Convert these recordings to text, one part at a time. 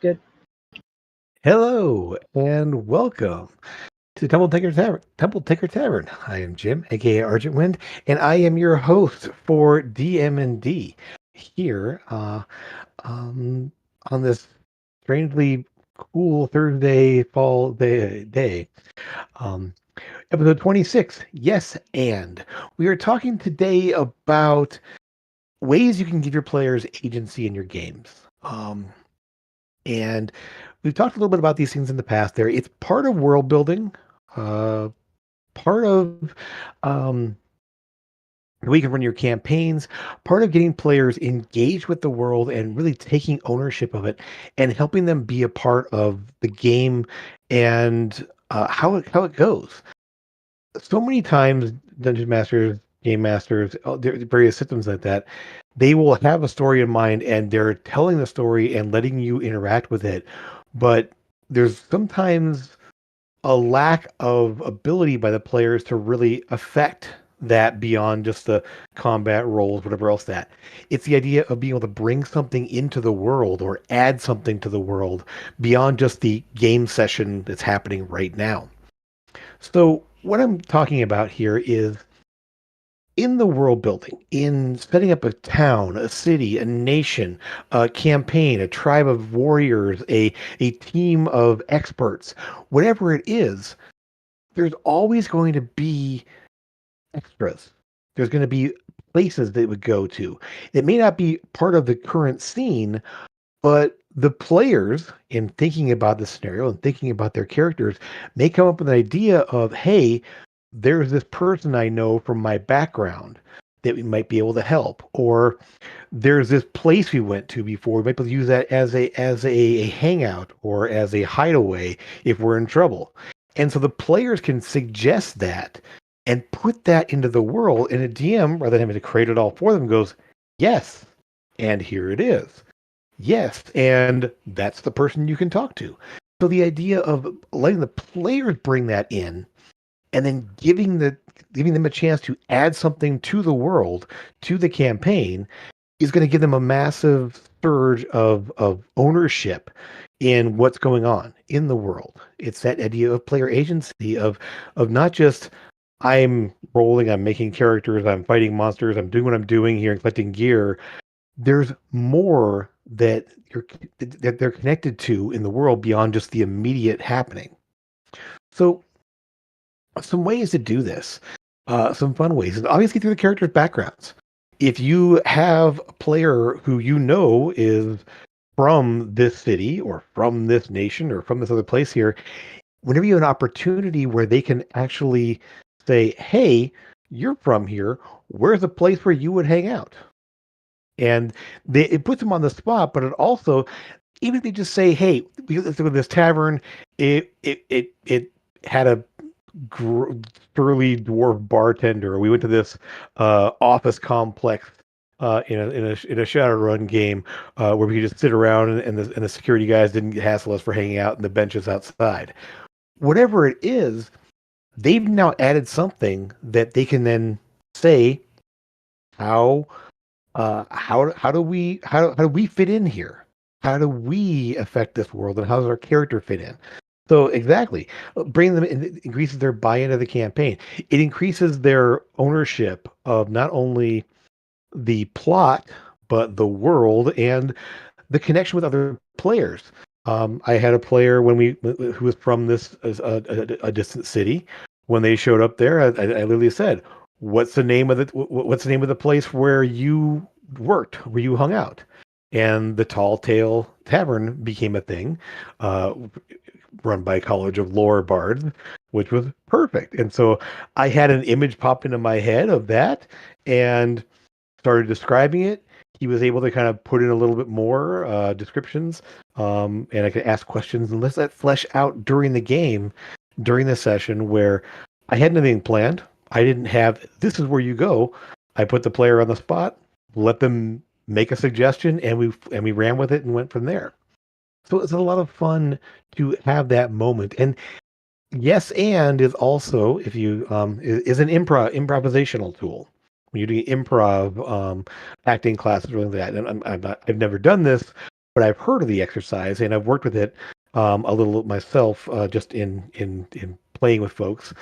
Good. Hello and welcome to Temple Taker Tavern. I am Jim, aka Argent Wind, and I am your host for DM&D here um, on this strangely cool Thursday fall day. Um, Episode 26. Yes, and we are talking today about ways you can give your players agency in your games. And we've talked a little bit about these things in the past there. It's part of world building, uh, part of um, the way you can run your campaigns, part of getting players engaged with the world and really taking ownership of it and helping them be a part of the game and how it goes. So many times, dungeon masters, game masters, there are various systems like that, they will have a story in mind and they're telling the story and letting you interact with it. But there's sometimes a lack of ability by the players to really affect that beyond just the combat rolls, whatever else that. It's the idea of being able to bring something into the world or add something to the world beyond just the game session that's happening right now. So, what I'm talking about here is in the world building, in setting up a town, a city, a nation, a campaign, a tribe of warriors, a team of experts, whatever it is, there's always going to be extras. There's going to be places that it would go to. It may not be part of the current scene, but the players, in thinking about the scenario and thinking about their characters, may come up with an idea of, hey, there's this person I know from my background that we might be able to help, or there's this place we went to before. We might be able to use that as a hangout or as a hideaway if we're in trouble. And so the players can suggest that and put that into the world, and a DM, rather than having to create it all for them, goes, yes, and here it is. Yes, and that's the person you can talk to. So the idea of letting the players bring that in and then giving them a chance to add something to the world, to the campaign, is going to give them a massive surge of ownership in what's going on in the world. It's that idea of player agency of not just I'm rolling, I'm making characters, I'm fighting monsters, I'm doing what I'm doing here and collecting gear. There's more that they're connected to in the world beyond just the immediate happening. So some ways to do this, some fun ways, is obviously through the characters' backgrounds. If you have a player who you know is from this city or from this nation or from this other place here, whenever you have an opportunity where they can actually say, hey, you're from here, where's a place where you would hang out? And it puts them on the spot, but it also, even if they just say, hey, let's go to this tavern, it had a burly dwarf bartender. We went to this office complex in a Shadowrun game where we could just sit around and the security guys didn't hassle us for hanging out in the benches outside. Whatever it is, they've now added something that they can then say how how do we fit in here? How do we affect this world, and how does our character fit in? So exactly, bring them in, it increases their buy-in to the campaign. It increases their ownership of not only the plot but the world and the connection with other players. I had a player who was from this a distant city. When they showed up there, I literally said, what's the name of the place where you worked, where you hung out?" And the Tall Tale Tavern became a thing, uh, run by College of Lore Bards, which was perfect. And so I had an image pop into my head of that and started describing it. He was able to kind of put in a little bit more descriptions, and I could ask questions and let that flesh out during the game, during the session where I had nothing planned. I didn't have, this is where you go. I put the player on the spot, let them make a suggestion, and we ran with it and went from there. So it's a lot of fun to have that moment. And yes, and is also, if you is an improvisational tool. When you're doing improv acting classes or like that, and I've never done this, but I've heard of the exercise and I've worked with it a little myself, just in playing with folks.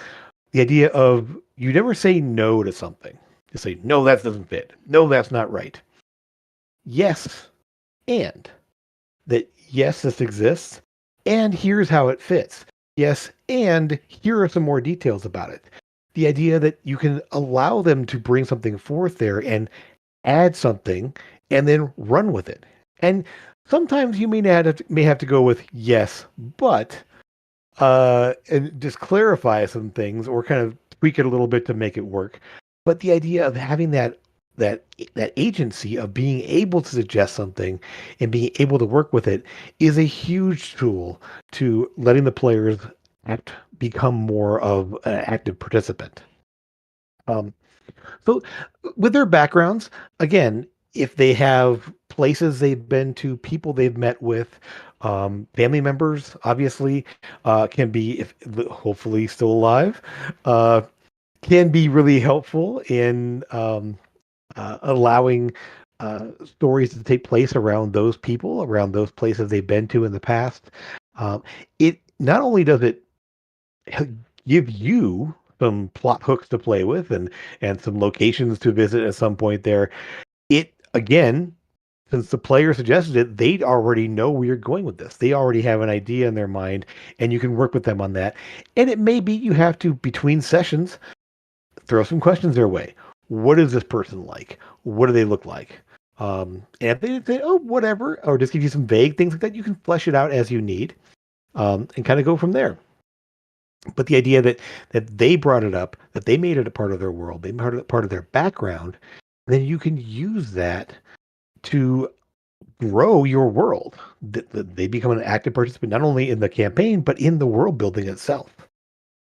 The idea of you never say no to something. You say no, that doesn't fit. No, that's not right. Yes, and that yes, this exists, and here's how it fits. Yes, and here are some more details about it. The idea that you can allow them to bring something forth there and add something and then run with it. And sometimes you may have to go with yes, but and just clarify some things or kind of tweak it a little bit to make it work. But the idea of having that that agency of being able to suggest something and being able to work with it is a huge tool to letting the players act become more of an active participant. Um, so with their backgrounds, again, if they have places they've been to, people they've met with, family members, obviously, can be, if hopefully still alive, uh, can be really helpful in allowing stories to take place around those people, around those places they've been to in the past. It not only does it give you some plot hooks to play with and some locations to visit at some point there. It again, since the player suggested it, they already know where you're going with this. They already have an idea in their mind, and you can work with them on that. And it may be you have to, between sessions, throw some questions their way. What is this person like? What do they look like? And if they say, oh, whatever, or just give you some vague things like that, you can flesh it out as you need, and kind of go from there. But the idea that they brought it up, that they made it a part of their world, they made it part of their background, then you can use that to grow your world. That they become an active participant not only in the campaign but in the world building itself.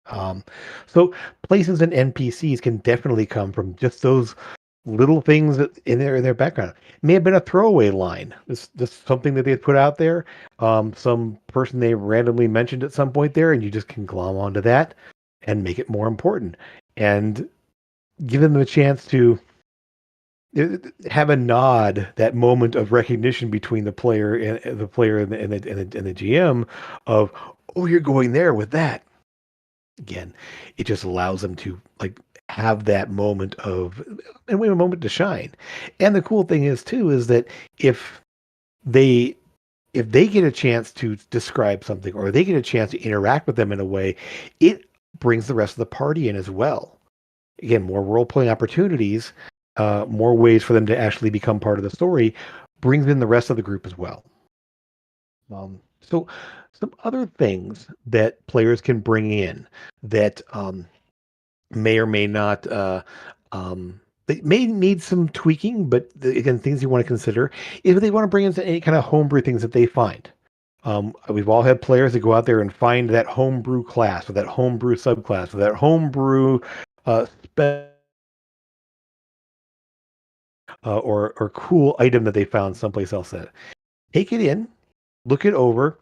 Um, so places and NPCs can definitely come from just those little things that in their background. It may have been a throwaway line. This something that they had put out there. Some person they randomly mentioned at some point there, and you just can glom onto that and make it more important and give them a chance to have a nod, that moment of recognition between the player and the player and the GM of, oh, you're going there with that. Again, it just allows them to like have that moment of and wait a moment to shine. And the cool thing is too is that if they if they get a chance to describe something or they get a chance to interact with them in a way, it brings the rest of the party in as well. Again, more role playing opportunities, more ways for them to actually become part of the story, brings in the rest of the group as well. So some other things that players can bring in that may or may not they may need some tweaking, but again, things you want to consider if they want to bring in any kind of homebrew things that they find. We've all had players that go out there and find that homebrew class or that homebrew subclass or that homebrew spell or cool item that they found someplace else. That take it in, look it over,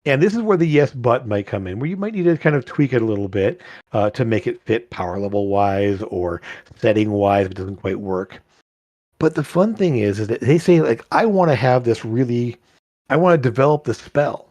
and this is where the yes but might come in, where you might need to kind of tweak it a little bit to make it fit power level wise or setting wise if it doesn't quite work. But the fun thing is that they say like, I want to have this really, I want to develop the spell.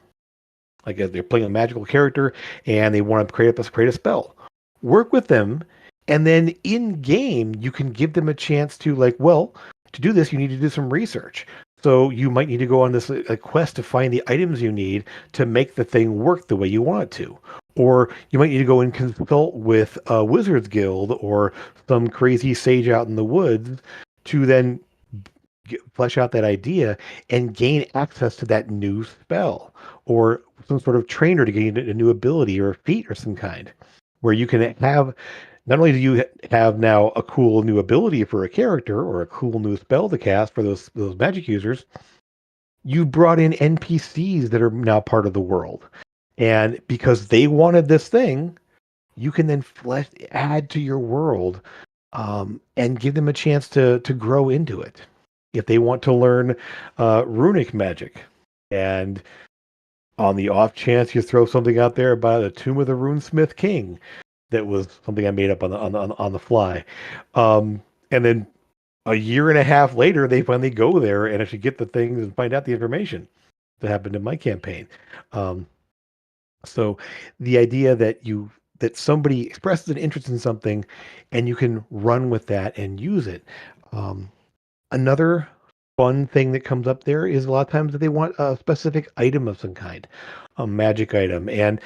Like if they're playing a magical character and they want to create a spell. Work with them, and then in game you can give them a chance to like, well, to do this you need to do some research. So you might need to go on this quest to find the items you need to make the thing work the way you want it to. Or you might need to go and consult with a wizard's guild or some crazy sage out in the woods to then flesh out that idea and gain access to that new spell or some sort of trainer to gain a new ability or a feat or some kind where you can have not only do you have now a cool new ability for a character or a cool new spell to cast for those magic users, you brought in NPCs that are now part of the world. And because they wanted this thing, you can then add to your world and give them a chance to grow into it. If they want to learn runic magic, and on the off chance you throw something out there about a Tomb of the Runesmith King, that was something I made up on the fly, and then a year and a half later, they finally go there and actually get the things and find out the information that happened in my campaign. Um, so the idea that somebody expresses an interest in something and you can run with that and use it. Um, Another fun thing that comes up there is a lot of times that they want a specific item of some kind, a magic item. And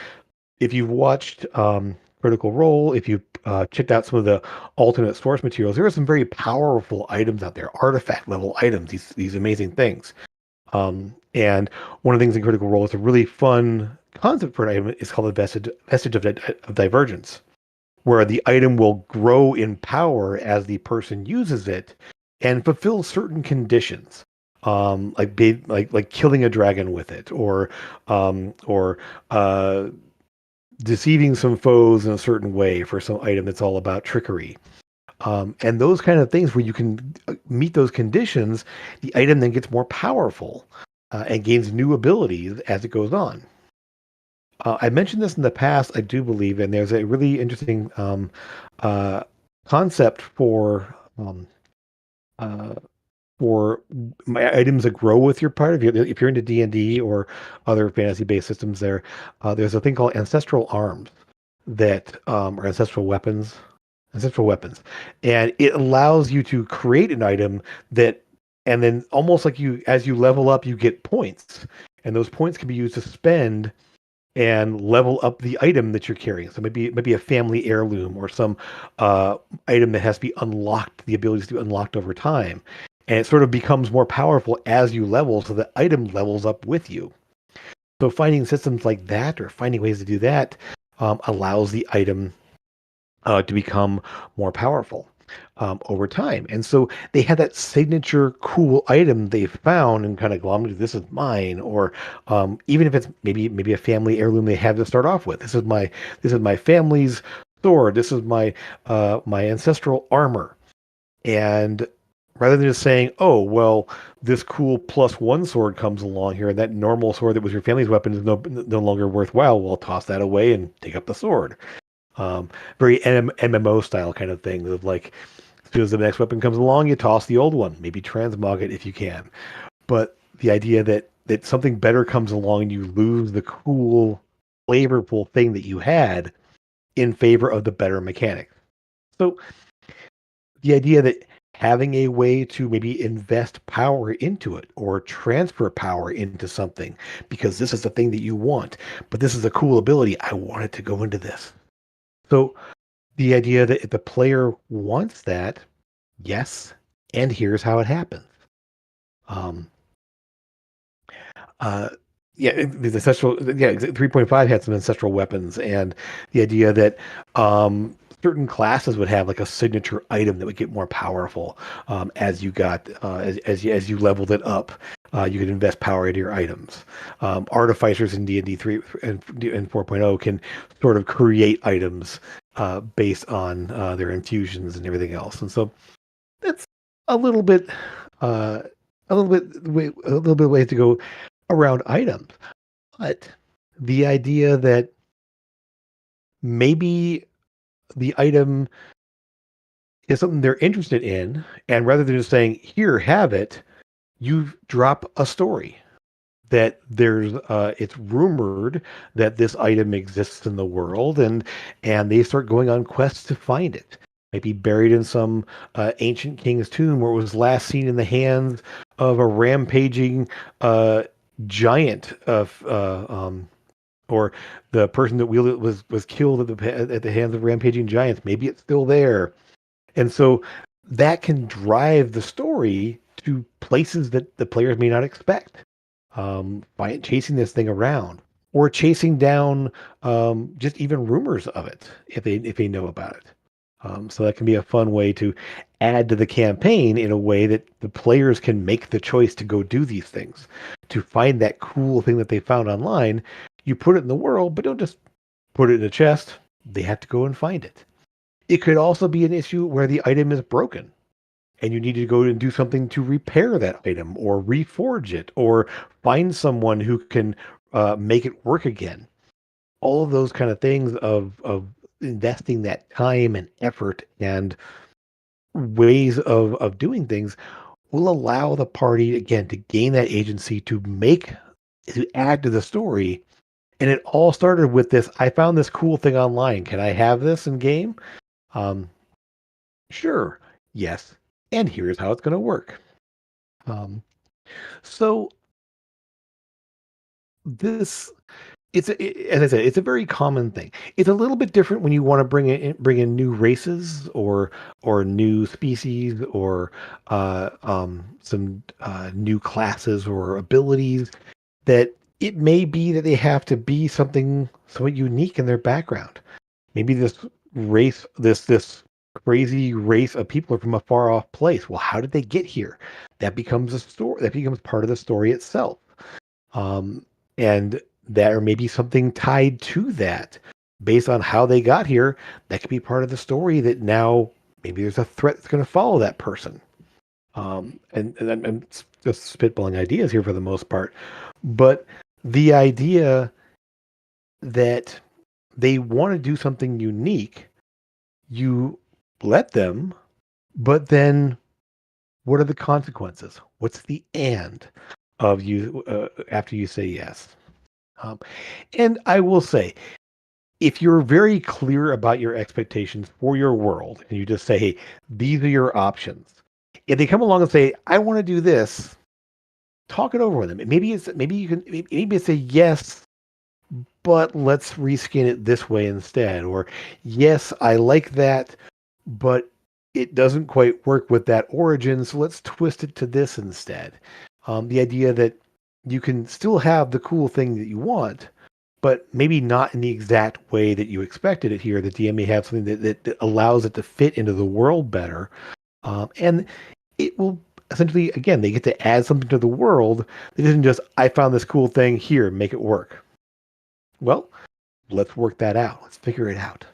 if you've watched Critical Role, if you've checked out some of the alternate source materials, there are some very powerful items out there, artifact level items, these amazing things. And one of the things in Critical Role is a really fun concept for an item is called the vestige of divergence, where the item will grow in power as the person uses it and fulfill certain conditions. Like killing a dragon with it, or deceiving some foes in a certain way for some item that's all about trickery. And those kind of things where you can meet those conditions, the item then gets more powerful and gains new abilities as it goes on. I mentioned this in the past, I do believe, and there's a really interesting uh, concept um, uh, for items that grow with your part. If you're into D&D or other fantasy-based systems, there's a thing called ancestral arms that are ancestral weapons, and it allows you to create an item that, and then almost like as you level up, you get points, and those points can be used to spend and level up the item that you're carrying. So maybe a family heirloom or some uh, item that has to be unlocked, the abilities to be unlocked over time. And it sort of becomes more powerful as you level, so the item levels up with you. So finding systems like that or finding ways to do that allows the item to become more powerful over time. And so they had that signature cool item they found and kind of glommed, this is mine, or even if it's maybe a family heirloom they have to start off with. This is my family's sword. This is my ancestral armor. And rather than just saying, oh, well, this cool plus one sword comes along here, and that normal sword that was your family's weapon is no longer worthwhile, well, toss that away and take up the sword. Um, Very MMO style kind of thing of like, as soon as the next weapon comes along, you toss the old one, maybe transmog it if you can. But the idea that something better comes along and you lose the cool, flavorful thing that you had in favor of the better mechanic. So the idea that having a way to maybe invest power into it or transfer power into something because this is the thing that you want, but this is a cool ability. I want it to go into this. So the idea that if the player wants that, yes, and here's how it happens. Um, uh, the ancestral, 3.5 had some ancestral weapons, and the idea that certain classes would have like a signature item that would get more powerful as you got as you leveled it up. You could invest power into your items. Artificers in D&D 3 and 4.0 can sort of create items based on their infusions and everything else. And so that's a little bit, uh, a little bit ways to go around items. But the idea that maybe the item is something they're interested in, and rather than just saying, here, have it, you drop a story that it's rumored that this item exists in the world, and they start going on quests to find it. Might be buried in some ancient king's tomb where it was last seen in the hands of a rampaging uh, giant of or the person that wielded it was killed at the hands of rampaging giants. Maybe it's still there, and so that can drive the story to places that the players may not expect. By chasing this thing around, or chasing down just even rumors of it if they know about it. So that can be a fun way to add to the campaign in a way that the players can make the choice to go do these things, to find that cool thing that they found online. You put it in the world, but don't just put it in a chest. They have to go and find it. It could also be an issue where the item is broken and you need to go and do something to repair that item or reforge it or find someone who can make it work again. All of those kind of things of investing that time and effort and ways of doing things will allow the party again to gain that agency to add to the story. And it all started with this. I found this cool thing online. Can I have this in game? Um, sure. Yes. And here's how it's going to work. Um, so this as I said, it's a very common thing. It's a little bit different when you want to bring in new races or new species or some new classes or abilities that it may be that they have to be something somewhat unique in their background. Maybe this crazy race of people are from a far off place. Well, how did they get here? That becomes a story. That becomes part of the story itself. Um, and that or maybe something tied to that based on how they got here. That could be part of the story that now maybe there's a threat that's going to follow that person. And I'm just spitballing ideas here for the most part, but the idea that they want to do something unique, you let them, but then what are the consequences? What's the and of you after you say yes? Um, and I will say, if you're very clear about your expectations for your world, and you just say, "Hey, these are your options," if they come along and say, "I want to do this," talk it over with them. Maybe it's a yes, but let's reskin it this way instead. Or yes, I like that, but it doesn't quite work with that origin, so let's twist it to this instead. The idea that you can still have the cool thing that you want, but maybe not in the exact way that you expected it here. The DM may have something that allows it to fit into the world better. And it will essentially, again, they get to add something to the world that isn't just, I found this cool thing here, make it work. Well, let's work that out. Let's figure it out.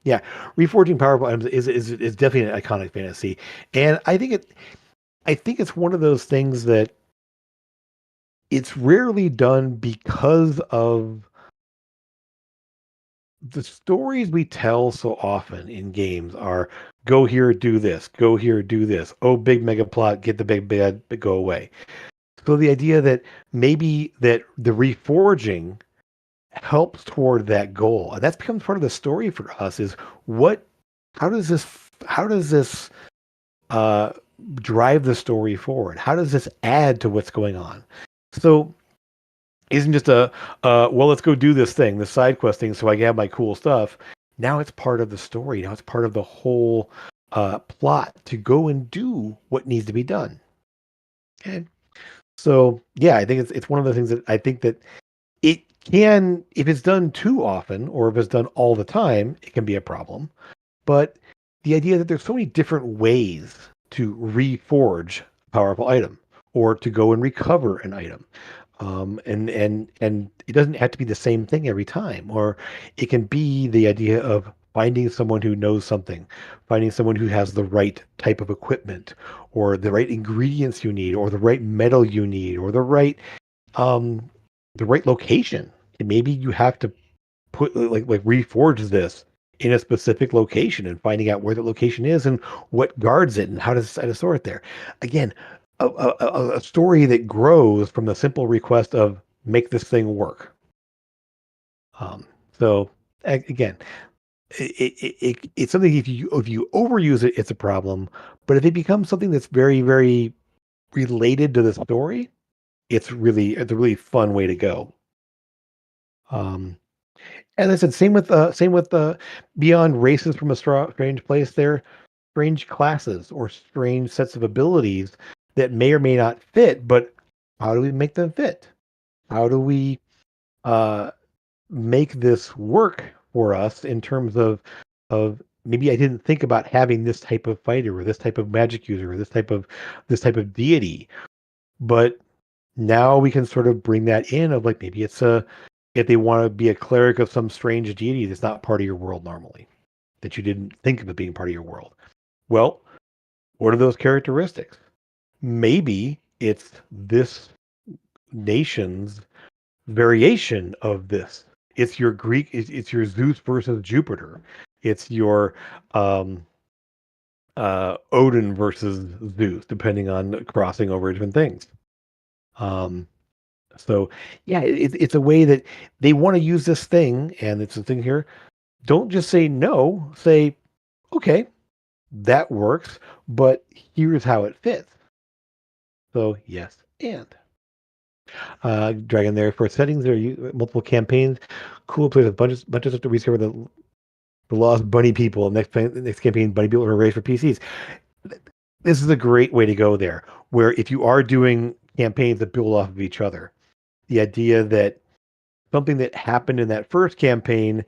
Yeah, reforging powerful items is definitely an iconic fantasy, and I think it's one of those things that it's rarely done because of the stories we tell so often in games are go here, do this, go here, do this. Oh, big mega plot, get the big bad, but go away. So the idea that maybe that the reforging helps toward that goal, and that's becomes part of the story for us is what how does this uh drive the story forward? How does this add to what's going on? So isn't just a well, let's go do this thing, the side quest thing, so I can have my cool stuff. Now it's part of the story. Now it's part of the whole plot to go and do what needs to be done. Okay. So yeah, I think it's one of the things that I think that it can, if it's done too often or if it's done all the time, it can be a problem. But the idea that there's so many different ways to reforge a powerful item or to go and recover an item. And it doesn't have to be the same thing every time, or it can be the idea of finding someone who knows something, finding someone who has the right type of equipment, or the right ingredients you need, or the right metal you need, or um, the right location. And maybe you have to put like reforge this in a specific location and finding out where the location is and what guards it and how to store it there. Again, a story that grows from the simple request of make this thing work. Um, so again, it's something if you overuse it, it's a problem. But if it becomes something that's very related to the story, it's a really fun way to go. Um, As I said, same with beyond races from a strange place. There, strange classes or strange sets of abilities that may or may not fit. But how do we make them fit? How do we uh, make this work for us in terms of maybe I didn't think about having this type of fighter or this type of magic user or this type of deity, but now we can sort of bring that in of like maybe it's a if they want to be a cleric of some strange deity that's not part of your world normally, that you didn't think of it being part of your world. Well, what are those characteristics? Maybe it's this nation's variation of this. It's your Greek, it's your Zeus versus Jupiter. It's your um Odin versus Zeus, depending on crossing over different things. Um, so yeah, it's a way that they want to use this thing, and it's a thing here. Don't just say no. Say okay, that works, but here's how it fits. So yes, and Dragon there for settings. There are multiple campaigns. Cool place with bunches of stuff to rediscover the lost bunny people. Next campaign, bunny people are raised for PCs. This is a great way to go there. Where if you are doing campaigns that build off of each other, the idea that something that happened in that first campaign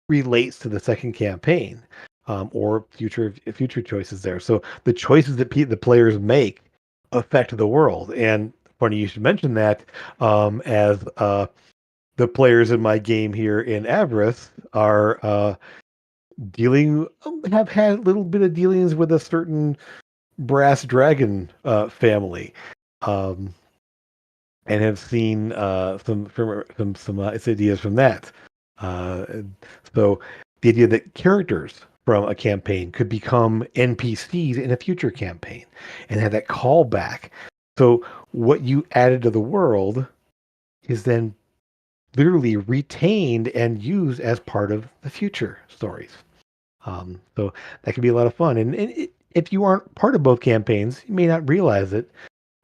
relates to the second campaign, or future choices there. So the choices that the players make affect the world. And funny you should mention that, as the players in my game here in Avarice are dealing have had a little bit of dealings with a certain brass dragon family. Um, and have seen some its ideas from that. And so the idea that characters from a campaign could become NPCs in a future campaign and have that callback. So what you added to the world is then literally retained and used as part of the future stories. So that can be a lot of fun. And if you aren't part of both campaigns, you may not realize it,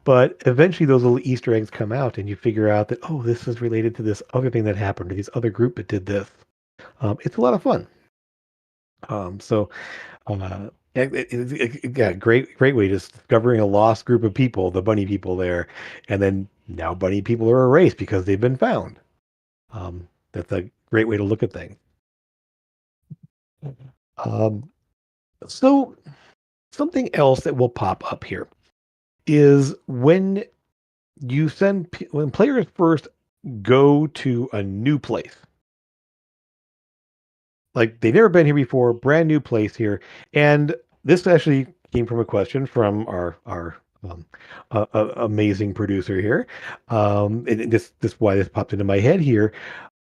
but eventually those little Easter eggs come out and you figure out that, oh, this is related to this other thing that happened, or this other group that did this. It's a lot of fun. So yeah, great way just discovering a lost group of people, the bunny people there, and then now bunny people are erased because they've been found. That's a great way to look at things. Um, so something else that will pop up here is when players first go to a new place. Like they've never been here before, brand new place here. And this actually came from a question from our amazing producer here. And this why this popped into my head here,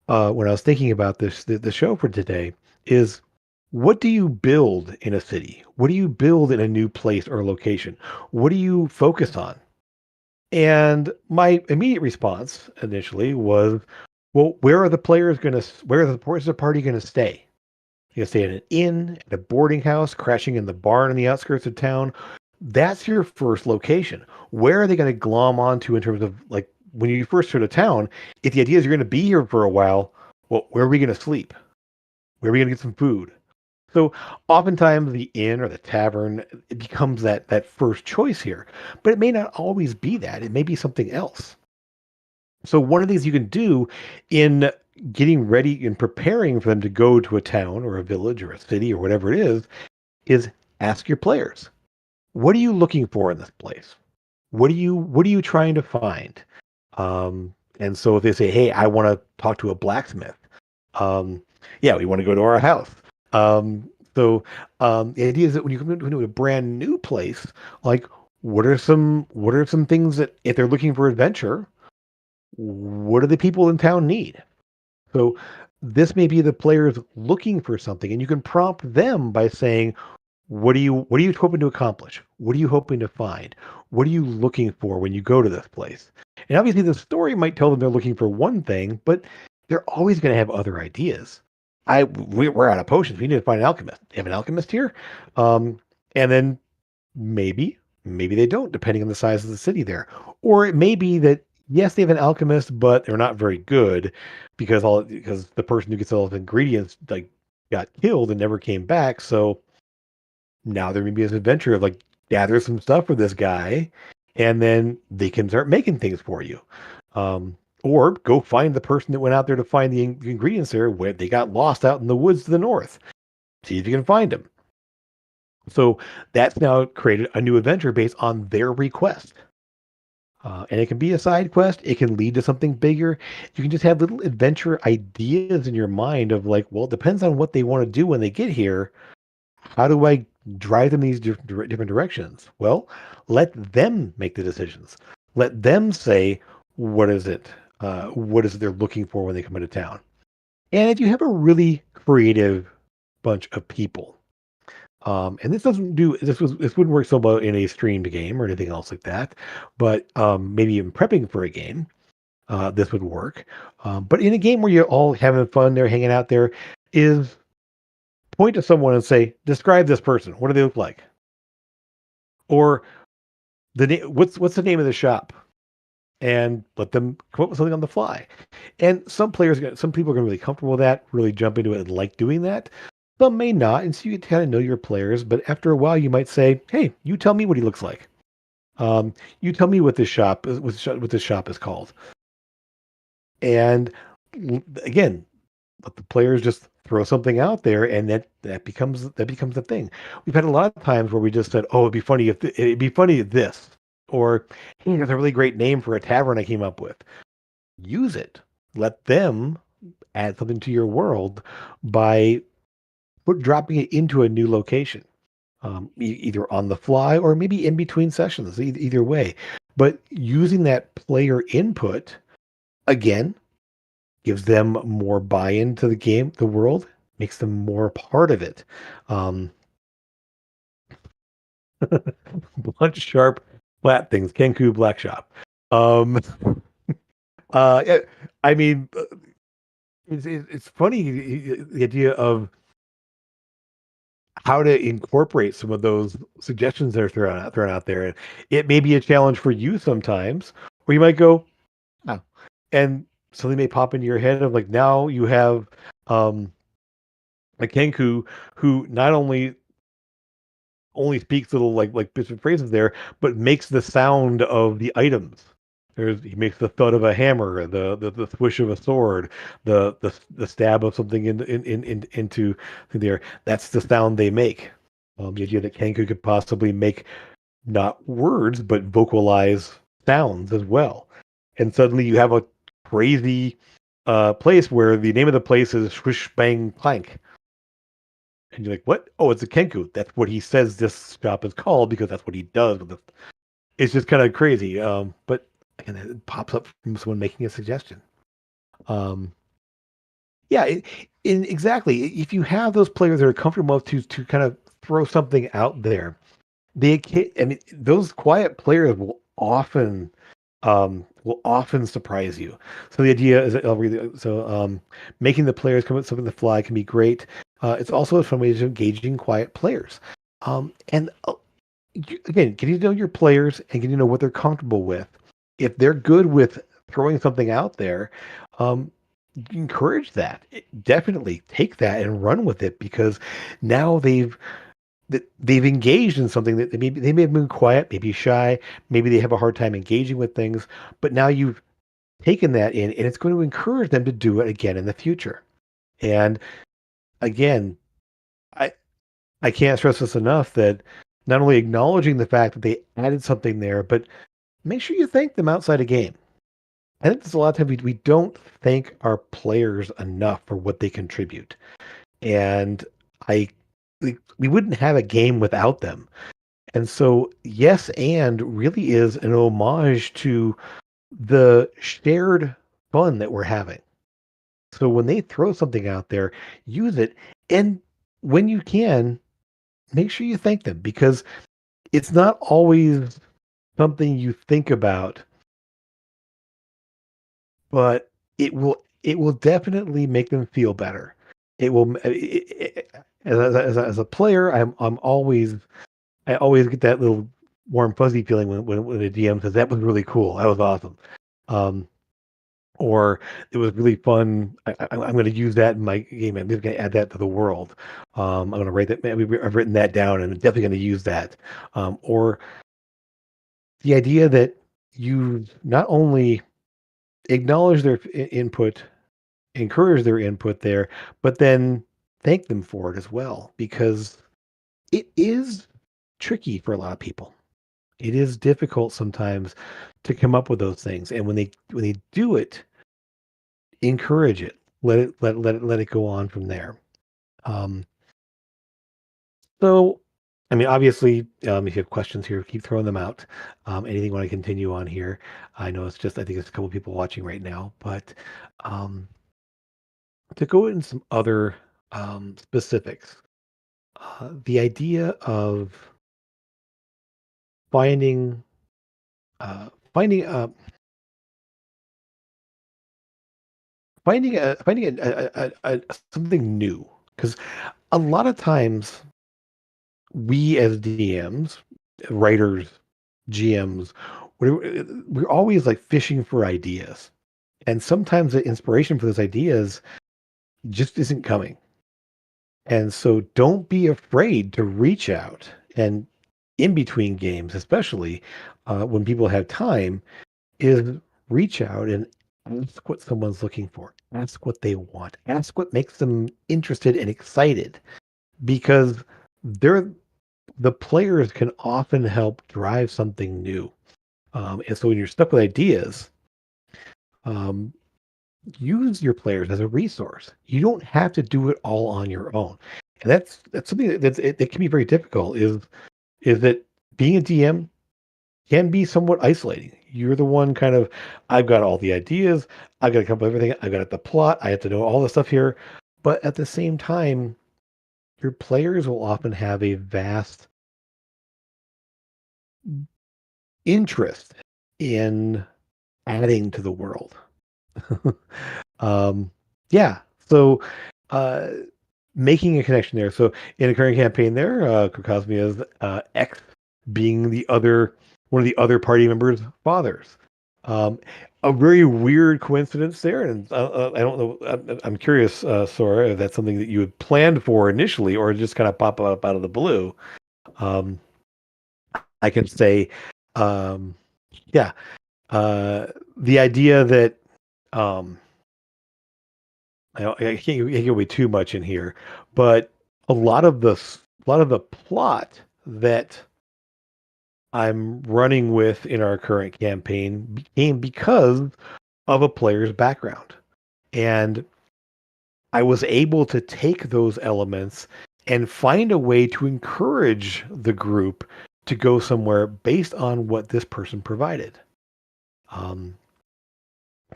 when I was thinking about the show for today is, what do you build in a city? What do you build in a new place or location? What do you focus on? And my immediate response initially was, well, where's the party going to stay? You can stay at an inn, at a boarding house, crashing in the barn on the outskirts of town. That's your first location. Where are they going to glom onto in terms of, like, when you first go to town? If the idea is you're going to be here for a while, well, where are we going to sleep? Where are we going to get some food? So oftentimes the inn or the tavern, it becomes that first choice here, but it may not always be that. It may be something else. So one of the things you can do in getting ready and preparing for them to go to a town or a village or a city or whatever it is ask your players, what are you looking for in this place? What are you trying to find? And so if they say, hey, I want to talk to a blacksmith, um, yeah, we want to go to our house. Um, so the idea is that when you come into a brand new place, like what are some things that if they're looking for adventure, what do the people in town need? So this may be the players looking for something, and you can prompt them by saying, what are you hoping to accomplish? What are you hoping to find? What are you looking for when you go to this place? And obviously the story might tell them they're looking for one thing, but they're always going to have other ideas. We're out of potions. We need to find an alchemist. You have an alchemist here? And then maybe they don't, depending on the size of the city there. Or it may be that yes, they have an alchemist, but they're not very good because the person who gets all the ingredients like got killed and never came back. So now there may be this adventure of like gather some stuff for this guy, and then they can start making things for you. Or go find the person that went out there to find the ingredients there where they got lost out in the woods to the north. See if you can find them. So that's now created a new adventure based on their request. And it can be a side quest. It can lead to something bigger. You can just have little adventure ideas in your mind of like, well, it depends on what they want to do when they get here. How do I drive them these different directions? Well, let them make the decisions. Let them say, what is it? What is it they're looking for when they come into town? And if you have a really creative bunch of people, And this wouldn't work so well in a streamed game or anything else like that, but maybe in prepping for a game, this would work. But in a game where you're all having fun, they're hanging out there, is point to someone and say, describe this person. What do they look like? Or what's the name of the shop? And let them come up with something on the fly. And some people are going to be really comfortable with that, really jump into it and like doing that. Some may not, and so you kind of know your players. But after a while, you might say, "Hey, you tell me what he looks like. You tell me what this shop is called." And again, let the players just throw something out there, and that becomes the thing. We've had a lot of times where we just said, "Oh, it'd be funny if this," or "Hey, there's a really great name for a tavern I came up with." Use it. Let them add something to your world by dropping it into a new location, either on the fly or maybe in between sessions. Either way, but using that player input again gives them more buy-in to the game, the world, makes them more part of it. Um, blunt, sharp, flat things. Kenku Black Shop. Um, yeah, I mean, it's funny the idea of how to incorporate some of those suggestions that are thrown out there. And it may be a challenge for you sometimes, or you might go, oh, and something may pop into your head of like now you have um a Kenku who not only speaks little like bits and phrases there, but makes the sound of the items. He makes the thud of a hammer, the swish of a sword, the stab of something into there. That's the sound they make. The idea that Kenku could possibly make not words but vocalize sounds as well, and suddenly you have a crazy place where the name of the place is Swish Bang Clank. And you're like, what? Oh, it's a Kenku. That's what he says this shop is called because that's what he does. It's just kind of crazy. But again, it pops up from someone making a suggestion. Um, yeah, exactly. If you have those players that are comfortable enough to kind of throw something out there, I mean, those quiet players will often surprise you. So the idea is that making the players come up with something to fly can be great. It's also a fun way of engaging quiet players. And again, getting to know your players and getting to know what they're comfortable with. If they're good with throwing something out there, um, encourage that. Definitely take that and run with it because now they've engaged in something that they may have been quiet, maybe shy, maybe they have a hard time engaging with things, but now you've taken that in, and it's going to encourage them to do it again in the future. And again, I I can't stress this enough that not only acknowledging the fact that they added something there, but make sure you thank them outside a game. I think there's a lot of times we don't thank our players enough for what they contribute. And I we wouldn't have a game without them. And so, yes, and really is an homage to the shared fun that we're having. So when they throw something out there, use it. And when you can, make sure you thank them because it's not always something you think about, but it will definitely make them feel better. It will as a player, I always get that little warm fuzzy feeling when a DM says that was really cool. That was awesome. Um, or it was really fun. I'm going to use that in my game. I'm just going to add that to the world. I'm going to write that. I've written that down, and I'm definitely going to use that. Or the idea that you not only acknowledge their input, encourage their input there, but then thank them for it as well, because it is tricky for a lot of people. It is difficult sometimes to come up with those things, and when they do it, encourage it. Let it go on from there. Um, so, I mean, obviously, if you have questions here, keep throwing them out. Anything you want to continue on here? I know I think it's a couple people watching right now, but um, to go into some other specifics, the idea of finding uh, finding uh, finding something new, because a lot of times we as DMs, writers, GMs, we're always like fishing for ideas, and sometimes the inspiration for those ideas just isn't coming. And so don't be afraid to reach out, and in between games, especially when people have time, is reach out and ask what someone's looking for. Ask what they want. Ask what makes them interested and excited, because they're the players can often help drive something new. And so when you're stuck with ideas, um, use your players as a resource. You don't have to do it all on your own, and that's something that can be very difficult. Is that being a DM can be somewhat isolating. You're the one kind of, I've got all the ideas, I've got to come up with everything, I've got the plot, I have to know all the stuff here. But at the same time, your players will often have a vast interest in adding to the world. um, yeah. So uh, making a connection there. So in a current campaign there, Cosmia's X being one of the other party members' fathers. Um, a very weird coincidence there, and I don't know. I'm curious, Sora, if that's something that you had planned for initially, or just kind of pop up out of the blue. Um, I can say, um, yeah, the idea that um, I can't give away too much in here, but a lot of the plot that I'm running with in our current campaign became because of a player's background. And I was able to take those elements and find a way to encourage the group to go somewhere based on what this person provided. Um,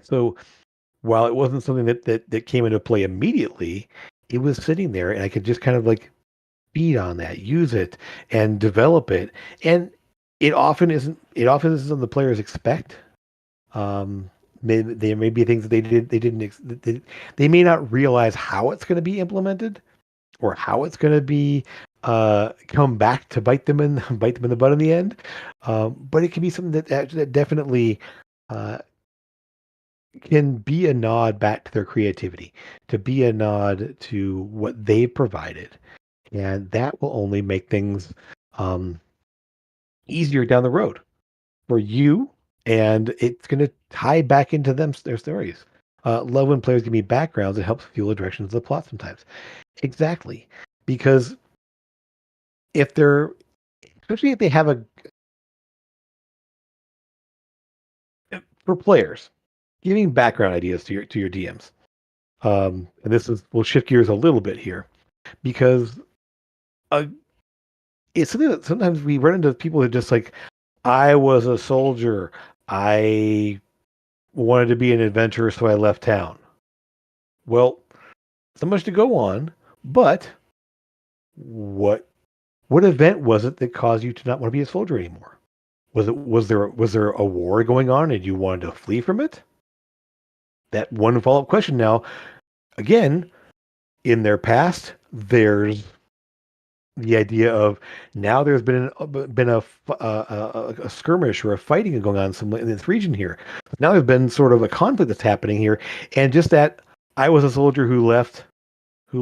so while it wasn't something that came into play immediately, it was sitting there and I could just kind of like feed on that, use it and develop it. And it often isn't the players expect. Um, there may be things that they didn't they may not realize how it's going to be implemented or how it's going to be come back to bite them in bite them in the butt in the end. But it can be something that definitely uh, can be a nod back to their creativity, to be a nod to what they provided, and that will only make things um, easier down the road for you, and it's going to tie back into their stories. Love when players give me backgrounds. It helps fuel the directions of the plot sometimes. Exactly, because if they're, especially if they have a, for players, giving background ideas to your DMs. And this is, we'll shift gears a little bit here, because uh, it's something that sometimes we run into people who just like, I was a soldier. I wanted to be an adventurer, so I left town. Well, so much to go on, but what what event was it that caused you to not want to be a soldier anymore? Was there a war going on and you wanted to flee from it? That one follow-up question. Now, again, in their past, there's the idea of, now there's been a skirmish or a fighting going on somewhere in this region here. Now there's been sort of a conflict that's happening here, and just that I was a soldier who left, who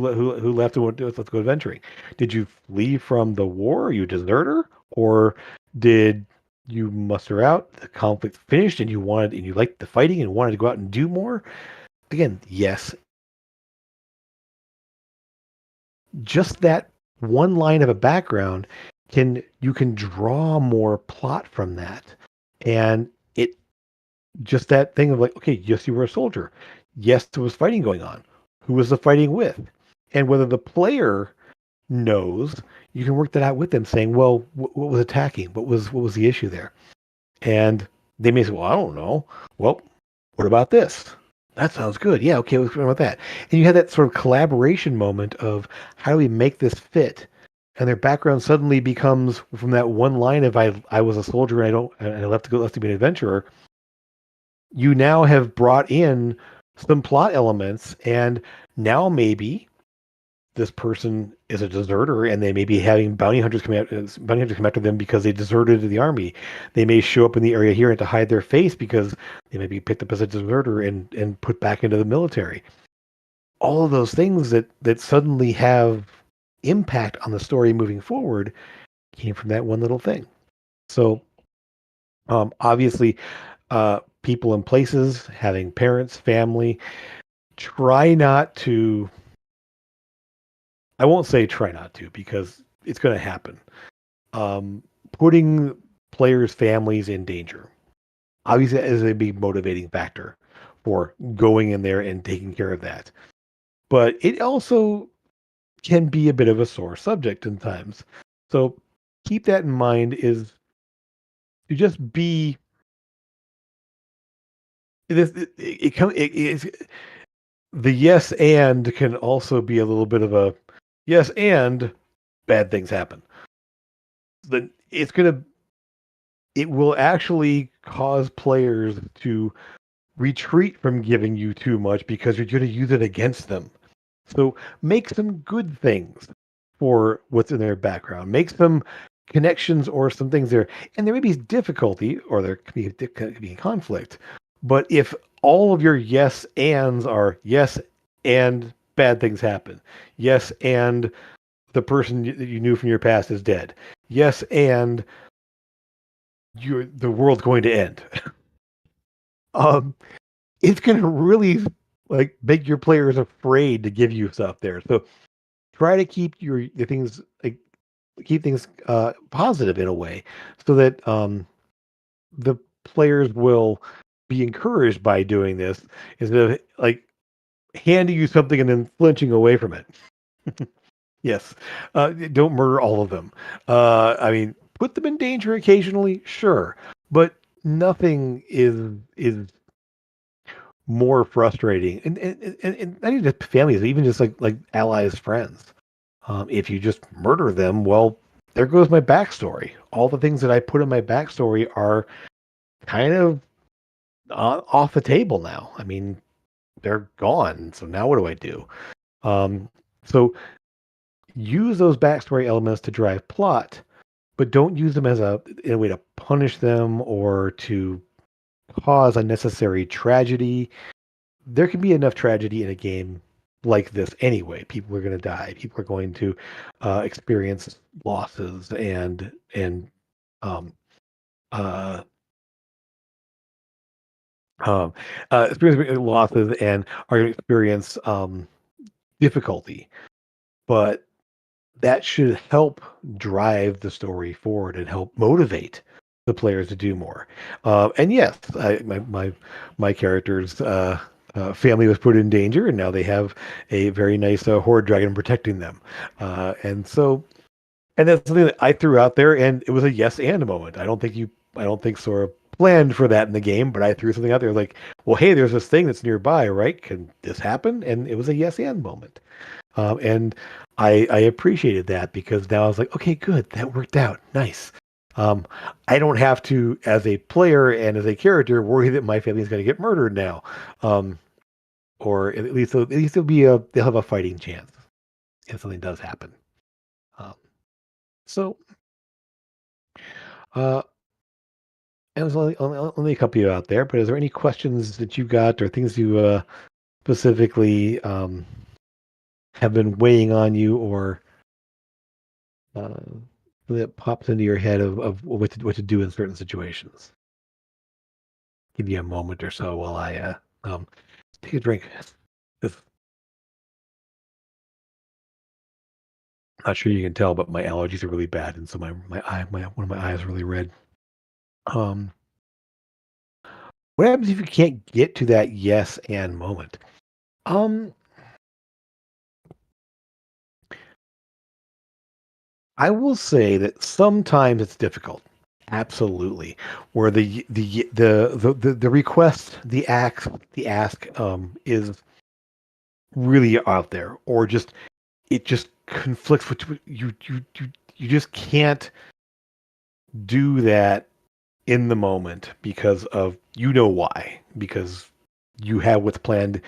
left and went, let's go adventuring. Did you flee from the war? Are you a deserter, or did you muster out? The conflict finished, and you liked the fighting and wanted to go out and do more. Again, yes, just that one line of a background you can draw more plot from that. And it just that thing of like, okay, yes, you were a soldier. Yes, there was fighting going on. Who was the fighting with? And whether the player knows, you can work that out with them, saying, well, what was attacking? What was the issue there? And they may say, well, I don't know. Well, what about this? That sounds good. Yeah, okay, let's go about that. And you have that sort of collaboration moment of, how do we make this fit? and their background suddenly becomes from that one line of I was a soldier and I left to be an adventurer. You now have brought in some plot elements, and now maybe this person is a deserter, and they may be having bounty hunters come after them because they deserted the army. They may show up in the area here and to hide their face because they may be picked up as a deserter and put back into the military. All of those things that suddenly have impact on the story moving forward came from that one little thing. So obviously, people and places, having parents, family, try not to. I won't say try not to because it's going to happen. Putting players' families in danger obviously is a big motivating factor for going in there and taking care of that. But it also can be a bit of a sore subject in times. So keep that in mind is to just be it's the yes and can also be a little bit of a yes and bad things happen. Then it will actually cause players to retreat from giving you too much because you're going to use it against them. So make some good things for what's in their background. Make some connections or some things there. And there may be difficulty or could be conflict. But if all of your yes ands are yes and bad things happen, yes and the person that you knew from your past is dead, yes and the world's going to end. um, it's going to really like make your players afraid to give you stuff there. So try to keep your things like keep things positive in a way, so that the players will be encouraged by doing this instead of like handing you something and then flinching away from it. Yes, don't murder all of them. I mean, put them in danger occasionally, sure, but nothing is more frustrating, and not even just families, even just like allies, friends. If you just murder them, well, there goes my backstory. All the things that I put in my backstory are kind of off the table now. I mean, they're gone. So now what do I do? Um, so use those backstory elements to drive plot, but don't use them as in a way to punish them or to cause unnecessary tragedy. There can be enough tragedy in a game like this anyway. People are going to die. People are going to experience losses and um, uh, um, experience losses and are going to experience difficulty. But that should help drive the story forward and help motivate the players to do more. And yes, my character's family was put in danger, and now they have a very nice horde dragon protecting them. And so, and that's something that I threw out there, and it was a yes and moment. I don't think Sora planned for that in the game, but I threw something out there like, well, hey, there's this thing that's nearby, right? Can this happen? And it was a yes and moment. And I appreciated that because now I was like, okay, good, that worked out, nice. I don't have to, as a player and as a character, worry that my family is going to get murdered now, or at least they'll have a fighting chance if something does happen. Um, so, uh, and there's only a couple of you out there, but is there any questions that you got or things you specifically have been weighing on you or uh, that pops into your head of what to do in certain situations? Give you a moment or so while I take a drink. If, not sure you can tell, but my allergies are really bad, and so my one of my eyes are really red. Um, what happens if you can't get to that yes and moment? Um, I will say that sometimes it's difficult. Absolutely, where the request, the ask is really out there, or just it just conflicts with you just can't do that in the moment because of why, because you have what's planned,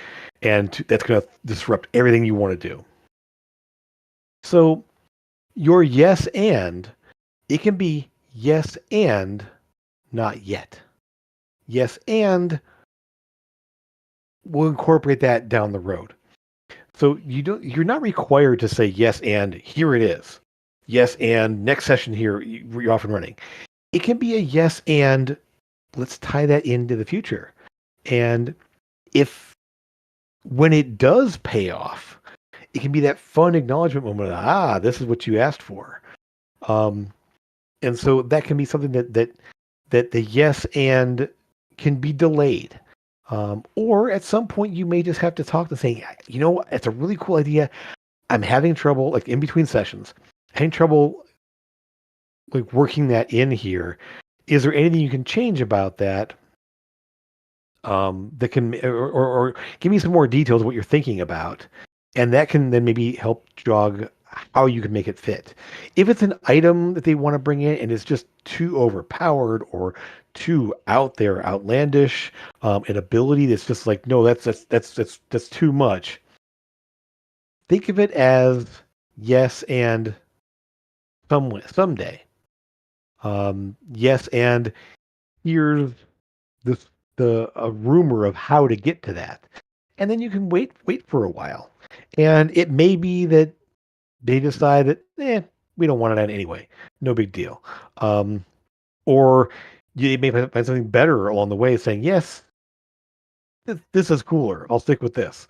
and that's going to disrupt everything you want to do. So your yes and it can be yes and not yet. Yes and we'll incorporate that down the road. So you're not required to say yes and here it is. Yes and next session here you're off and running. It can be a yes and let's tie that into the future. And if when it does pay off, it can be that fun acknowledgement moment. This is what you asked for. Um, and so that can be something that the yes and can be delayed. Or at some point you may just have to talk to saying, it's a really cool idea. I'm having trouble, like in between sessions, having trouble like working that in here. Is there anything you can change about that? That can or give me some more details of what you're thinking about, and that can then maybe help jog how you can make it fit. If it's an item that they want to bring in and it's just too overpowered or too out there, outlandish, an ability that's just like no, that's too much. Think of it as yes and someday. Yes, and here's this the a rumor of how to get to that, and then you can wait for a while, and it may be that they decide that we don't want it anyway, no big deal, or you may find something better along the way, saying yes, this is cooler. I'll stick with this.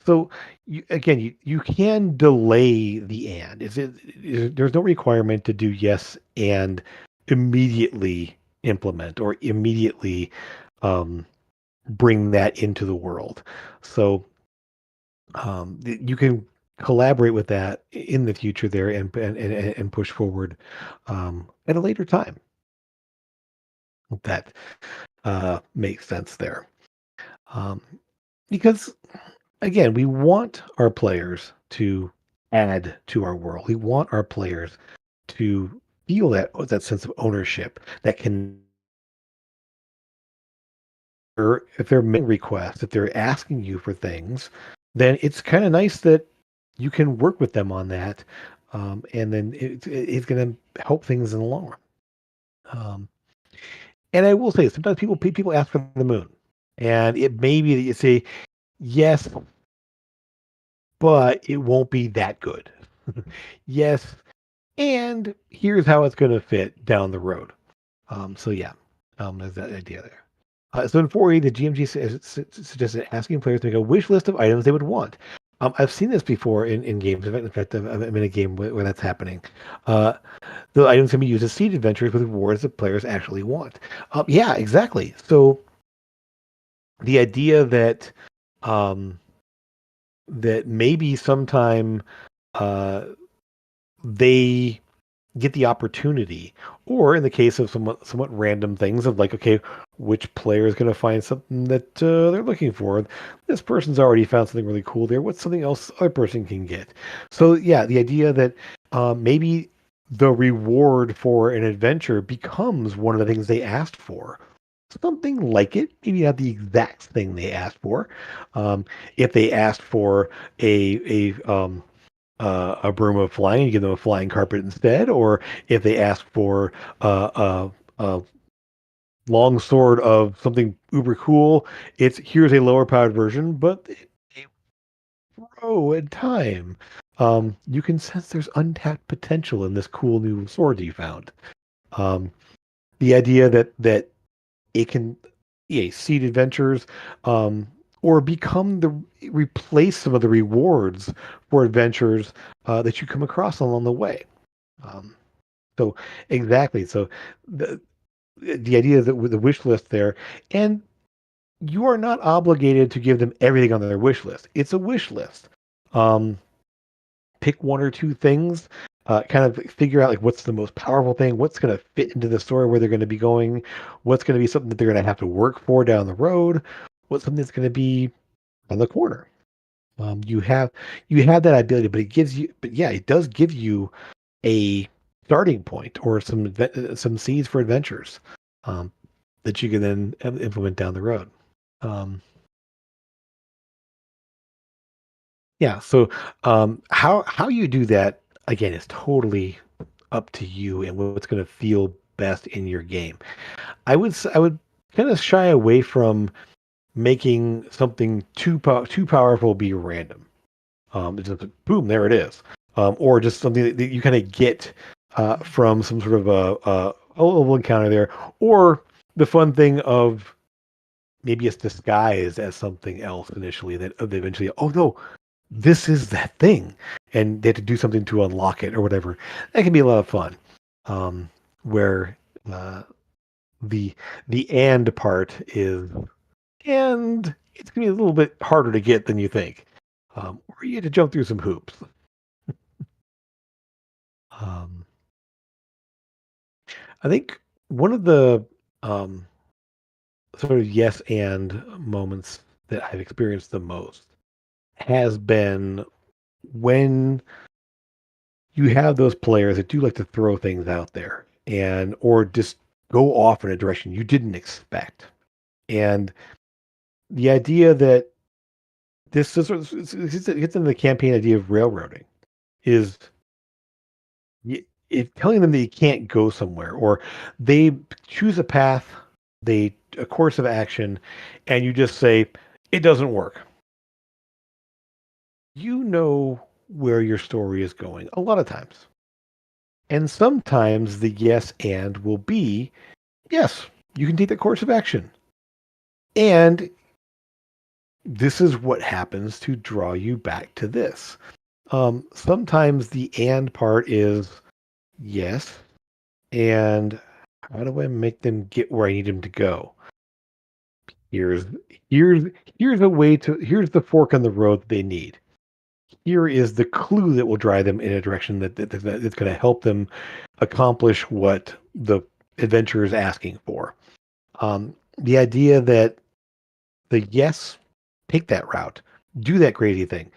So you can delay the and. There's no requirement to do yes and immediately implement or immediately um, bring that into the world. So you can collaborate with that in the future there and push forward at a later time. That makes sense there. Um, because again, we want our players to add to our world. We want our players to feel that sense of ownership that can, or if they're making requests, if they're asking you for things, then it's kind of nice that you can work with them on that, and then it's going to help things in the long run. And I will say, sometimes people ask for the moon, and it may be that you say yes, but it won't be that good. Yes, and here's how it's going to fit down the road. So yeah, there's that idea there. So in 4E, the GMG suggested asking players to make a wish list of items they would want. I've seen this before in games. In fact, I'm in a game where that's happening. Uh, the items can be used as seed adventures with rewards that players actually want. Yeah, exactly. So the idea that um, that maybe sometime uh, they get the opportunity, or in the case of somewhat random things of like, okay, which player is going to find something that they're looking for? This person's already found something really cool there. What's something else other person can get? So yeah, the idea that maybe the reward for an adventure becomes one of the things they asked for. Something like it, maybe not the exact thing they asked for. Um, if they asked for a broom of flying, you give them a flying carpet instead, or if they ask for a long sword of something uber cool, it's here's a lower powered version, but they grow in time. You can sense there's untapped potential in this cool new sword you found. Um, the idea that it can seed adventures or become the replace some of the rewards for adventures that you come across along the way. Um, so exactly. So the idea that with the wish list there, and you are not obligated to give them everything on their wish list. It's a wish list. Um, Pick one or two things. Kind of figure out like what's the most powerful thing, what's going to fit into the story where they're going to be going, what's going to be something that they're going to have to work for down the road, what's something that's going to be on the corner. You have that ability, but yeah, it does give you a starting point or some seeds for adventures um, that you can then implement down the road. Um, yeah. So how you do that again is totally up to you and what's going to feel best in your game. I would kind of shy away from making something too powerful be random. It's just boom, there it is. Or just something that you kind of get from some sort of a little encounter there, or the fun thing of maybe it's disguised as something else initially that eventually, oh no, this is that thing, and they have to do something to unlock it or whatever. That can be a lot of fun. Where uh, the and part is and it's gonna be a little bit harder to get than you think. Or you have to jump through some hoops. Um, I think one of the um, sort of yes and moments that I've experienced the most has been when you have those players that do like to throw things out there and or just go off in a direction you didn't expect. And the idea that this is it gets into the campaign idea of railroading is if telling them that you can't go somewhere or they choose a path, they a course of action, and you just say it doesn't work. You know where your story is going a lot of times. And sometimes the yes and will be yes, you can take that course of action. And this is what happens to draw you back to this. Sometimes the and part is yes, and how do I make them get where I need them to go? Here's here's here's a way to here's the fork on the road that they need. Here is the clue that will drive them in a direction that's going to help them accomplish what the adventure is asking for. The idea that the yes, take that route, do that crazy thing,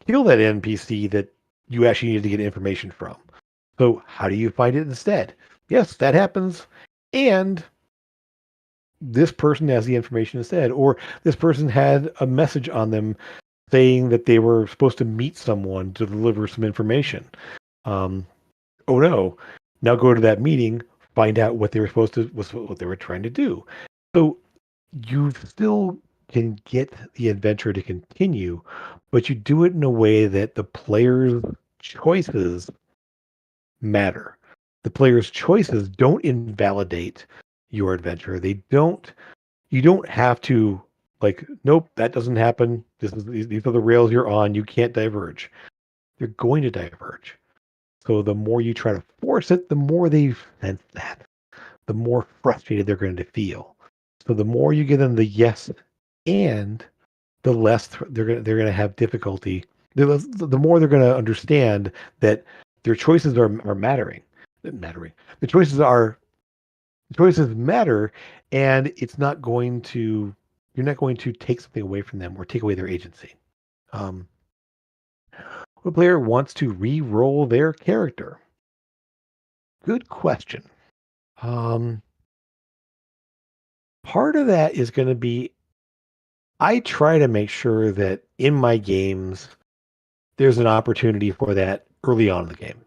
kill that NPC that you actually needed to get information from. So how do you find it instead? Yes, that happens, and this person has the information instead, or this person had a message on them saying that they were supposed to meet someone to deliver some information. Um, oh no! Now go to that meeting, find out what they were supposed to was what they were trying to do. So you still can get the adventure to continue, but you do it in a way that the player's choices matter. The player's choices don't invalidate your adventure. They don't you don't have to like, nope, that doesn't happen. These are the rails you're on. You can't diverge. They're going to diverge. So the more you try to force it, the more they sense that, the more frustrated they're going to feel. So the more you give them the yes and the less they're going to have difficulty. The more they're going to understand that their choices are mattering. The choices matter, and it's not going to you're not going to take something away from them or take away their agency. Um, what player wants to re-roll their character? Good question. Um, Part of that is going to be I try to make sure that in my games there's an opportunity for that early on in the game.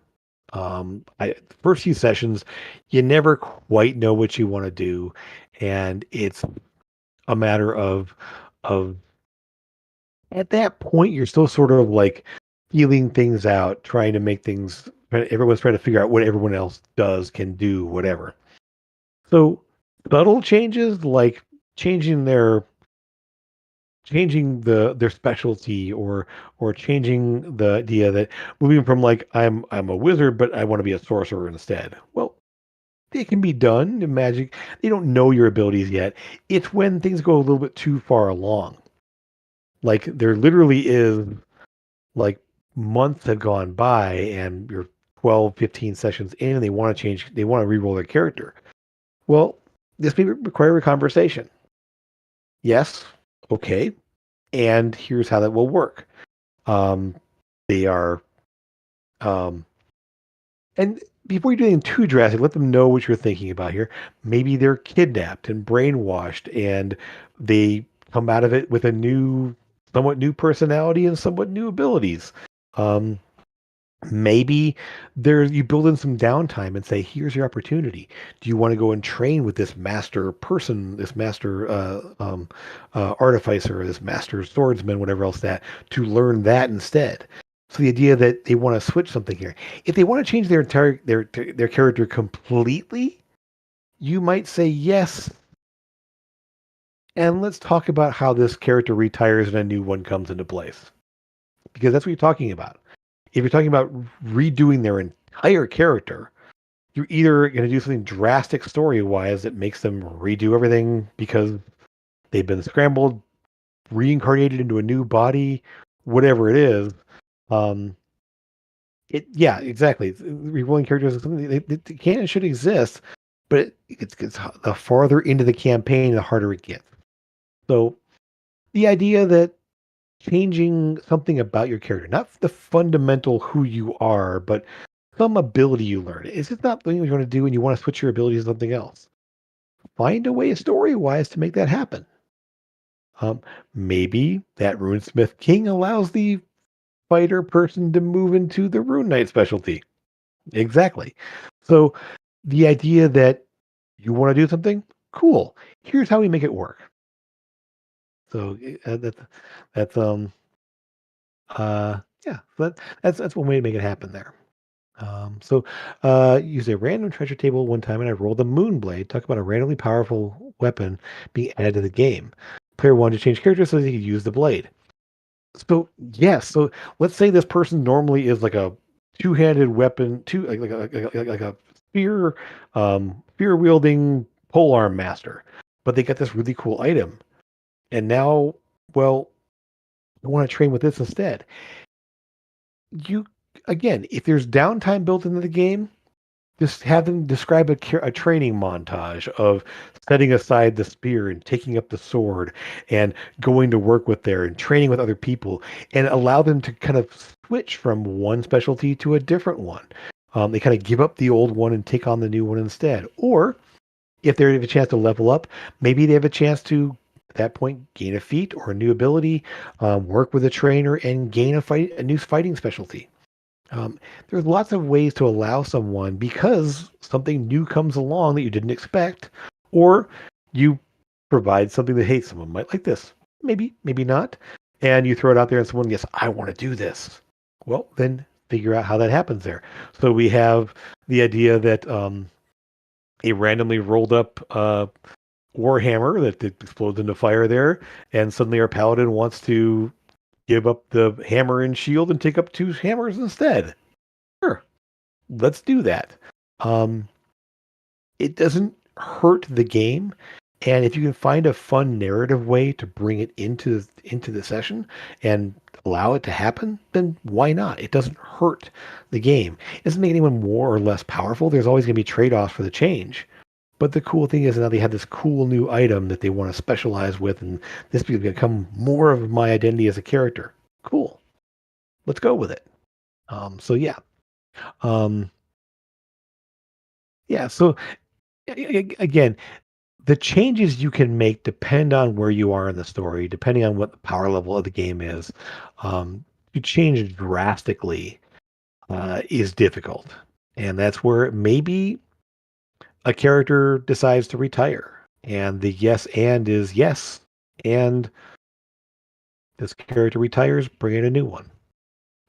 First few sessions, you never quite know what you want to do, and it's a matter of at that point you're still sort of like feeling things out, trying to make things. Everyone's trying to figure out what everyone else does, can do, whatever. So subtle changes like changing their specialty or changing the idea that moving from like I'm a wizard but I want to be a sorcerer instead. Well, it can be done in magic. They don't know your abilities yet. It's when things go a little bit too far along. Like there literally is like months have gone by and you're 12, 15 sessions in and they want to re-roll their character. Well, this may require a conversation. Yes, okay. And here's how that will work. Um, they are, um, and before you do anything too drastic, let them know what you're thinking about here. Maybe they're kidnapped and brainwashed, and they come out of it with a somewhat new personality and somewhat new abilities. Um, Maybe you build in some downtime and say, here's your opportunity. Do you want to go and train with this master person, this master artificer, this master swordsman, whatever else that, to learn that instead? So the idea that they want to switch something here. If they want to change their character completely, you might say yes. And let's talk about how this character retires and a new one comes into place. Because that's what you're talking about. If you're talking about redoing their entire character, you're either going to do something drastic story wise that makes them redo everything because they've been scrambled, reincarnated into a new body, whatever it is. Um, yeah, exactly. Rerolling characters is something they can and should exist, but it's the farther into the campaign, the harder it gets. So the idea that changing something about your character, not the fundamental who you are, but some ability you learn. Is it not something you're going to do and you want to switch your ability to something else? Find a way story wise to make that happen. Um, Maybe that Runesmith King allows the fighter person to move into the Rune Knight specialty. Exactly. So the idea that you want to do something, cool. Here's how we make it work. So that's yeah, that's one way to make it happen there. Use a random treasure table one time, and I rolled a Moonblade. Talk about a randomly powerful weapon being added to the game. Player wanted to change characters so they could use the blade. So yes, so let's say this person normally is like a two-handed weapon, like a spear wielding polearm master, but they got this really cool item, and now, well, I want to train with this instead. You Again, if there's downtime built into the game, just have them describe a training montage of setting aside the spear and taking up the sword and going to work with there and training with other people and allow them to kind of switch from one specialty to a different one. They kind of give up the old one and take on the new one instead. Or if they have a chance to level up, maybe they have a chance to, at that point, gain a feat or a new ability, work with a trainer and gain a new fighting specialty. Um, there's lots of ways to allow someone because something new comes along that you didn't expect, or you provide something that, hey, someone might like this, maybe not, and you throw it out there and someone, yes, I want to do this. Well, then figure out how that happens there. So we have the idea that a randomly rolled up warhammer that explodes into fire there, and suddenly our paladin wants to give up the hammer and shield and take up two hammers instead. Sure, let's do that. Um, it doesn't hurt the game, and if you can find a fun narrative way to bring it into the session and allow it to happen, then why not? It doesn't hurt the game. It doesn't make anyone more or less powerful. There's always going to be trade-offs for the change. But the cool thing is now they have this cool new item that they want to specialize with, and this will become more of my identity as a character. Cool. Let's go with it. So yeah. Um, yeah. So again, the changes you can make depend on where you are in the story, depending on what the power level of the game is. To change drastically is difficult, and that's where maybe a character decides to retire, and the yes and is yes, and this character retires, bring in a new one.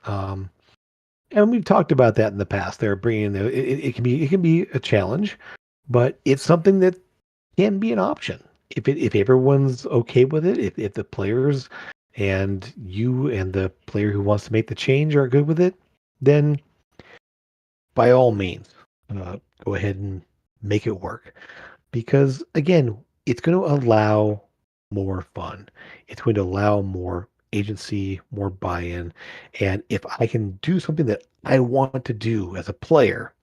Um, and we've talked about that in the past. They're bringing it can be a challenge, but it's something that can be an option if everyone's okay with it. If the players and you and the player who wants to make the change are good with it, then by all means, go ahead and make it work. Because again, it's going to allow more fun. It's going to allow more agency, more buy-in. And if I can do something that I want to do as a player,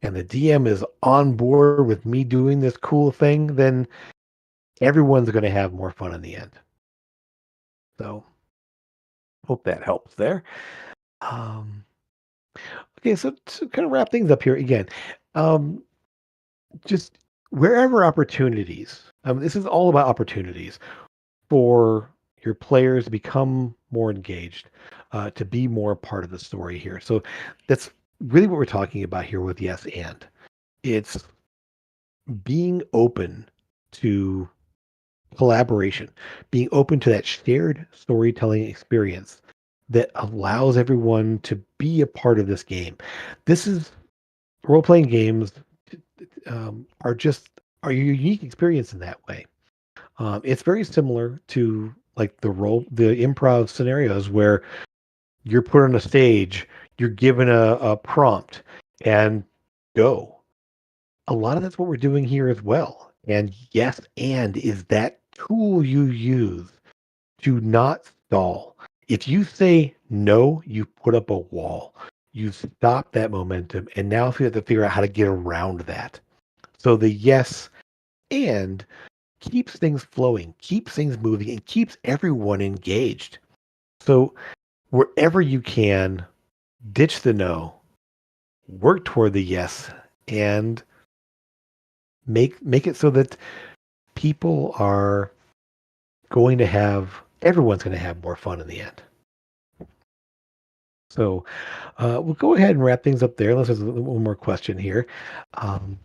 and the DM is on board with me doing this cool thing, then everyone's going to have more fun in the end. So, Hope that helps there. Um, okay, so to kind of wrap things up here again, um, just wherever opportunities, this is all about opportunities for your players to become more engaged, to be more a part of the story here. So that's really what we're talking about here with Yes and. It's being open to collaboration, being open to that shared storytelling experience that allows everyone to be a part of this game. This is role playing games are just are a unique experience in that way. It's very similar to like the improv scenarios where you're put on a stage, you're given a prompt, and go. A lot of that's what we're doing here as well. And yes, and is that tool you use to not stall. If you say no, you put up a wall. You stop that momentum, and now you have to figure out how to get around that. So the yes and keeps things flowing, keeps things moving, and keeps everyone engaged. So wherever you can, ditch the no, work toward the yes, and make it so that people are going to have everyone's going to have more fun in the end. So we'll go ahead and wrap things up there. Unless there's one more question here. Um,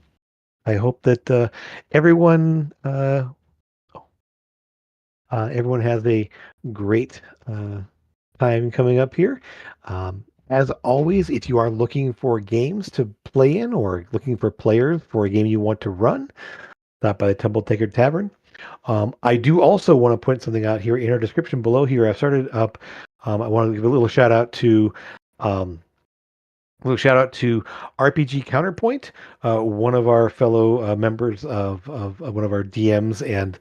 I hope that everyone everyone has a great time coming up here. As always, if you are looking for games to play in or looking for players for a game you want to run, stop by the Tumble Taker Tavern. I do also want to point something out here in our description below here. I've started up. I want to give a little shout out to um, RPG Counterpoint, one of our fellow members of one of our DMs and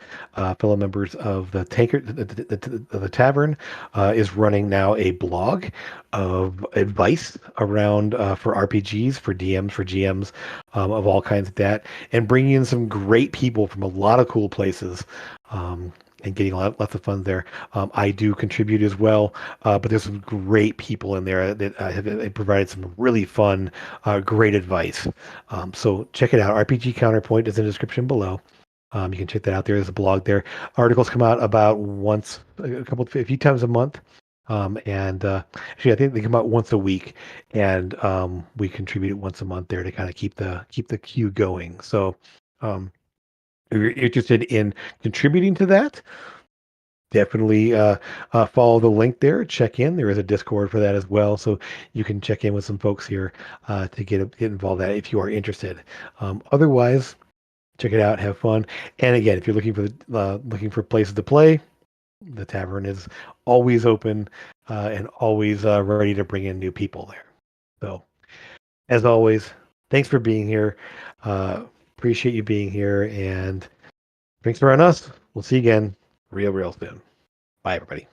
fellow members of the Tanker, the Tavern, is running now a blog of advice around for RPGs, for DMs, for GMs, of all kinds of that, and bringing in some great people from a lot of cool places. And getting lots of fun there. I do contribute as well, but there's some great people in there that have provided some really fun, great advice. So check it out. RPG Counterpoint is in the description below. You can check that out. There is a blog there. Articles come out about a few times a month. And actually, I think they come out once a week, and we contribute once a month there to kind of keep the queue going. So, if you're interested in contributing to that, definitely follow the link there. Check in. There is a Discord for that as well, so you can check in with some folks here to get involved in that if you are interested. Otherwise, check it out. Have fun. And again, if you're looking for places to play, the tavern is always open and always ready to bring in new people there. So, as always, thanks for being here. Uh, Appreciate you being here, and thanks for on us. We'll see you again real soon. Bye, everybody.